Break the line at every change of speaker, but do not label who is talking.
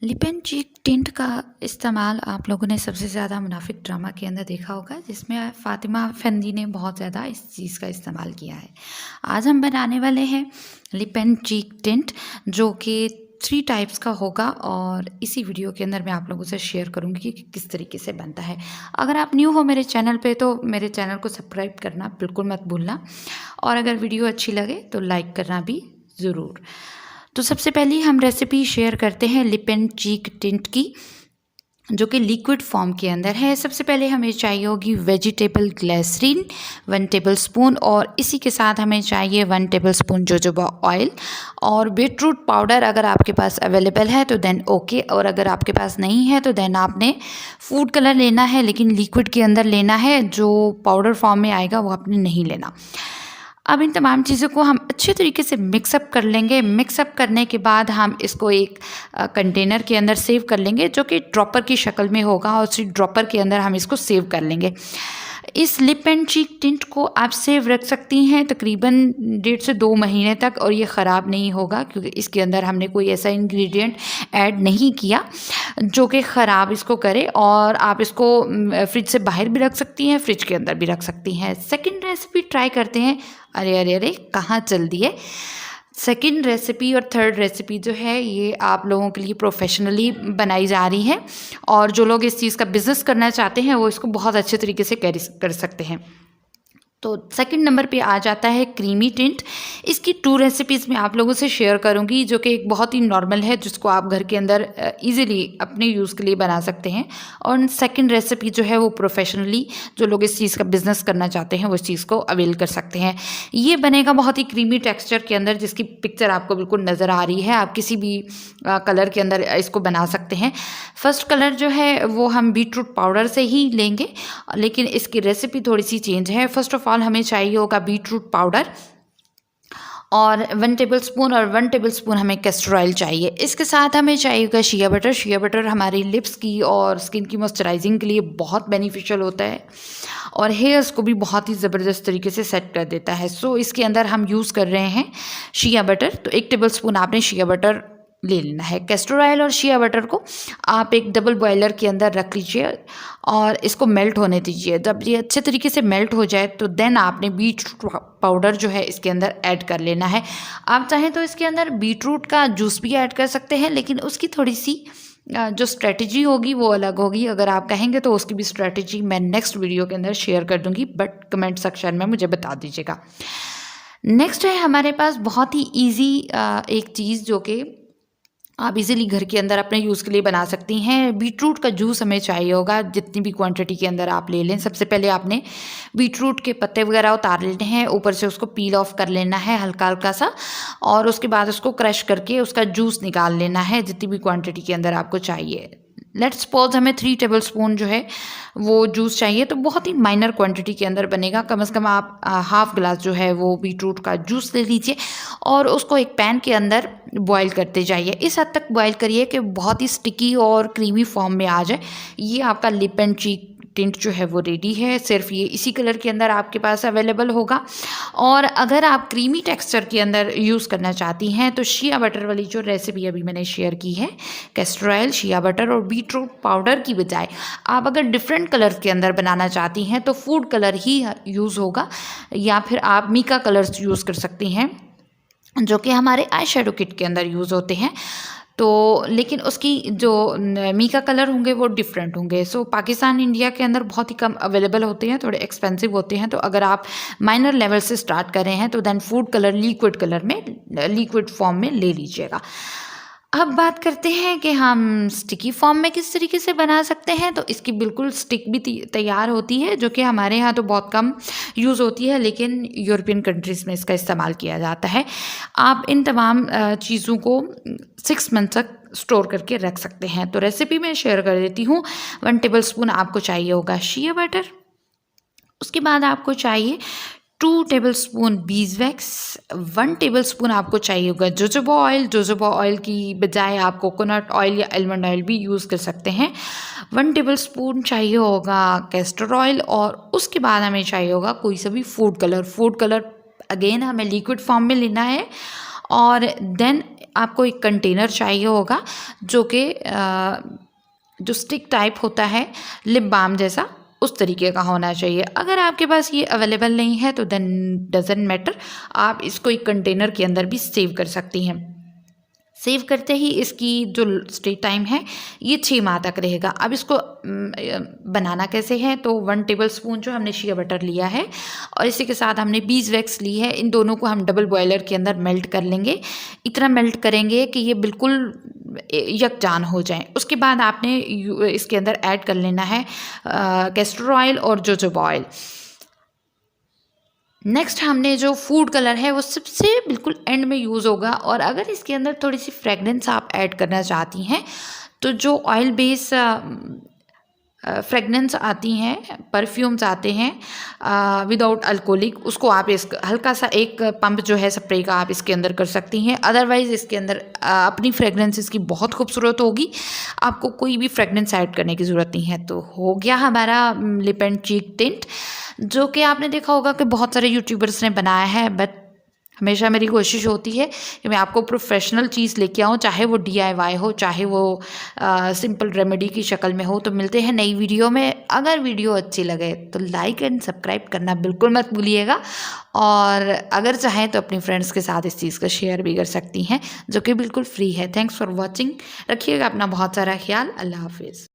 Lip and cheek tint का इस्तेमाल आप लोगों ने सबसे ज़्यादा मुनाफिक ड्रामा के अंदर देखा होगा, जिसमें फ़ातिमा अफंदी ने बहुत ज़्यादा इस चीज़ का इस्तेमाल किया है। आज हम बनाने वाले हैं लिप एंड चीक टिंट, जो कि 3 टाइप्स का होगा और इसी वीडियो के अंदर मैं आप लोगों से शेयर करूंगी कि किस तरीके से बनता है। अगर आप न्यू हो मेरे चैनल पे तो मेरे चैनल को सब्सक्राइब करना बिल्कुल मत भूलना, और अगर वीडियो अच्छी लगे तो लाइक करना भी ज़रूर। तो सबसे पहले हम रेसिपी शेयर करते हैं लिप एंड चीक टिंट की, जो कि लिक्विड फॉर्म के अंदर है। सबसे पहले हमें चाहिए होगी वेजिटेबल ग्लिसरीन 1 टेबलस्पून, और इसी के साथ हमें चाहिए 1 टेबलस्पून जोजोबा ऑयल और बीटरूट पाउडर। अगर आपके पास अवेलेबल है तो देन ओके, और अगर आपके पास नहीं है तो देन आपने फूड कलर लेना है, लेकिन लिक्विड के अंदर लेना है। जो पाउडर फॉर्म में आएगा वो आपने नहीं लेना। अब इन तमाम चीज़ों को हम अच्छे तरीके से मिक्सअप कर लेंगे। मिक्सअप करने के बाद हम इसको एक कंटेनर के अंदर सेव कर लेंगे, जो कि ड्रॉपर की शक्ल में होगा, और उसी ड्रॉपर के अंदर हम इसको सेव कर लेंगे। इस लिप एंड चीक टिंट को आप सेव रख सकती हैं तकरीबन 1.5 से 2 महीने तक, और ये ख़राब नहीं होगा, क्योंकि इसके अंदर हमने कोई ऐसा इंग्रेडिएंट ऐड नहीं किया जो कि ख़राब इसको करे। और आप इसको फ्रिज से बाहर भी रख सकती हैं, फ्रिज के अंदर भी रख सकती हैं। सेकंड रेसिपी ट्राई करते हैं। अरे अरे अरे, कहाँ चल दिए। सेकंड रेसिपी और थर्ड रेसिपी जो है ये आप लोगों के लिए प्रोफेशनली बनाई जा रही है, और जो लोग इस चीज़ का बिज़नेस करना चाहते हैं वो इसको बहुत अच्छे तरीके से कैरी कर सकते हैं। तो सेकंड नंबर पे आ जाता है क्रीमी टिंट। इसकी 2 रेसिपीज़ मैं आप लोगों से शेयर करूंगी, जो कि एक बहुत ही नॉर्मल है, जिसको आप घर के अंदर इजीली अपने यूज़ के लिए बना सकते हैं। और सेकंड रेसिपी जो है वो प्रोफेशनली जो लोग इस चीज़ का बिज़नेस करना चाहते हैं वो इस चीज़ को अवेल कर सकते हैं। ये बनेगा बहुत ही क्रीमी टेक्स्चर के अंदर, जिसकी पिक्चर आपको बिल्कुल नज़र आ रही है। आप किसी भी कलर के अंदर इसको बना सकते हैं। फर्स्ट कलर जो है वो हम बीटरूट पाउडर से ही लेंगे, लेकिन इसकी रेसिपी थोड़ी सी चेंज है। फर्स्ट ऑफ ऑल हमें चाहिए होगा बीटरूट पाउडर और 1 टेबलस्पून, और 1 टेबलस्पून हमें कैस्टर ऑयल चाहिए। इसके साथ हमें चाहिए होगा शिया बटर। शिया बटर हमारी लिप्स की और स्किन की मॉइस्चराइजिंग के लिए बहुत बेनिफिशियल होता है, और हेयर्स को भी बहुत ही ज़बरदस्त तरीके से सेट कर देता है। सो इसके अंदर हम यूज़ कर रहे हैं शिया बटर। तो 1 टेबलस्पून आपने शिया बटर ले लेना है। कैस्टर ऑयल और शिया बटर को आप एक डबल बॉयलर के अंदर रख लीजिए और इसको मेल्ट होने दीजिए। जब ये अच्छे तरीके से मेल्ट हो जाए तो देन आपने बीटरूट पाउडर जो है इसके अंदर ऐड कर लेना है। आप चाहें तो इसके अंदर बीटरूट का जूस भी ऐड कर सकते हैं, लेकिन उसकी थोड़ी सी जो स्ट्रेटजी होगी वो अलग होगी। अगर आप कहेंगे तो उसकी भी स्ट्रेटजी मैं नेक्स्ट वीडियो के अंदर शेयर कर दूंगी, बट कमेंट सेक्शन में मुझे बता दीजिएगा। नेक्स्ट है हमारे पास बहुत ही ईजी एक चीज़, जो कि आप इजीली घर के अंदर अपने यूज़ के लिए बना सकती हैं। बीटरूट का जूस हमें चाहिए होगा, जितनी भी क्वांटिटी के अंदर आप ले लें। सबसे पहले आपने बीटरूट के पत्ते वगैरह उतार लेने हैं, ऊपर से उसको पील ऑफ कर लेना है हल्का हल्का सा, और उसके बाद उसको क्रश करके उसका जूस निकाल लेना है, जितनी भी क्वांटिटी के अंदर आपको चाहिए। लेट्स सपोज हमें 3 टेबलस्पून जो है वो जूस चाहिए, तो बहुत ही माइनर क्वांटिटी के अंदर बनेगा। कम से कम आप हाफ ग्लास जो है वो बीटरूट का जूस ले लीजिए और उसको एक पैन के अंदर बॉईल करते जाइए। इस हद तक बॉईल करिए कि बहुत ही स्टिकी और क्रीमी फॉर्म में आ जाए। ये आपका लिप एंड चीक टिंट जो है वो रेडी है। सिर्फ ये इसी कलर के अंदर आपके पास अवेलेबल होगा। और अगर आप क्रीमी टेक्सचर के अंदर यूज़ करना चाहती हैं तो शिया बटर वाली जो रेसिपी अभी मैंने शेयर की है, कैस्टर ऑयल, शिया बटर और बीटरूट पाउडर की बजाय आप अगर डिफरेंट कलर के अंदर बनाना चाहती हैं तो फूड कलर ही यूज़ होगा, या फिर आप मीका कलर्स यूज़ कर सकती हैं, जो कि हमारे आई शेडो किट के अंदर यूज़ होते हैं। तो लेकिन उसकी जो मीका कलर होंगे वो डिफरेंट होंगे। सो पाकिस्तान इंडिया के अंदर बहुत ही कम अवेलेबल होते हैं, थोड़े एक्सपेंसिव होते हैं। तो अगर आप माइनर लेवल से स्टार्ट कर रहे हैं तो then food colour liquid colour में, लिक्विड फॉर्म में ले लीजिएगा। अब बात करते हैं कि हम स्टिकी फॉर्म में किस तरीके से बना सकते हैं। तो इसकी बिल्कुल स्टिक भी तैयार होती है, जो कि हमारे यहाँ तो बहुत कम यूज़ होती है, लेकिन यूरोपियन कंट्रीज़ में इसका इस्तेमाल किया जाता है। आप इन तमाम चीज़ों को 6 मंथ तक स्टोर करके रख सकते हैं। तो रेसिपी मैं शेयर कर देती हूँ। 1 टेबलस्पून आपको चाहिए होगा शिया बटर। उसके बाद आपको चाहिए 2 टेबलस्पून बीजवैक्स, 1 टेबलस्पून आपको चाहिए होगा जोजोबा ऑयल। जोजोबा ऑयल की बजाय आप कोकोनट ऑयल या आलमंड ऑयल भी यूज़ कर सकते हैं। 1 टेबलस्पून चाहिए होगा कैस्टर ऑयल, और उसके बाद हमें चाहिए होगा कोई सा भी food colour. Food colour again हमें लिक्विड फॉर्म में लेना है, और देन आपको एक कंटेनर चाहिए होगा जो कि जो स्टिक टाइप होता है लिप बाम जैसा, उस तरीके का होना चाहिए। अगर आपके पास ये अवेलेबल नहीं है तो देन डजेंट मैटर, आप इसको एक कंटेनर के अंदर भी सेव कर सकती हैं। सेव करते ही इसकी जो स्टे टाइम है ये 6 माह तक रहेगा। अब इसको बनाना कैसे है, तो 1 टेबलस्पून जो हमने शिया बटर लिया है और इसी के साथ हमने बीज वैक्स ली है। इन दोनों को हम डबल बॉयलर के अंदर मेल्ट कर लेंगे। इतना मेल्ट करेंगे कि ये बिल्कुल यकजान हो जाए। उसके बाद आपने इसके अंदर ऐड कर लेना है कैस्टर ऑयल और जोजोबा ऑयल। नेक्स्ट हमने जो फूड कलर है वो सबसे बिल्कुल एंड में यूज़ होगा। और अगर इसके अंदर थोड़ी सी फ्रेगनेंस आप ऐड करना चाहती हैं तो जो ऑयल बेस फ्रेगनेंस आती हैं, परफ्यूम्स आते हैं विदाउट अल्कोहलिक, उसको आप इस हल्का सा एक पंप जो है स्प्रे का आप इसके अंदर कर सकती हैं। अदरवाइज़ इसके अंदर अपनी फ्रेगनेंस इसकी बहुत खूबसूरत होगी, आपको कोई भी फ्रेगनेंस ऐड करने की ज़रूरत नहीं है। तो हो गया हमारा लिप एंड चीक टिंट, जो कि आपने देखा होगा कि बहुत सारे यूट्यूबर्स ने बनाया है। बट हमेशा मेरी कोशिश होती है कि मैं आपको प्रोफेशनल चीज़ लेके आऊँ, चाहे वो DIY हो, चाहे वो सिंपल रेमेडी की शक्ल में हो। तो मिलते हैं नई वीडियो में। अगर वीडियो अच्छी लगे तो लाइक एंड सब्सक्राइब करना बिल्कुल मत भूलिएगा, और अगर चाहें तो अपनी फ्रेंड्स के साथ इस चीज़ का शेयर भी कर सकती हैं, जो कि बिल्कुल फ्री है। Thanks for watching. रखिएगा अपना बहुत सारा ख्याल। अल्लाह हाफिज़।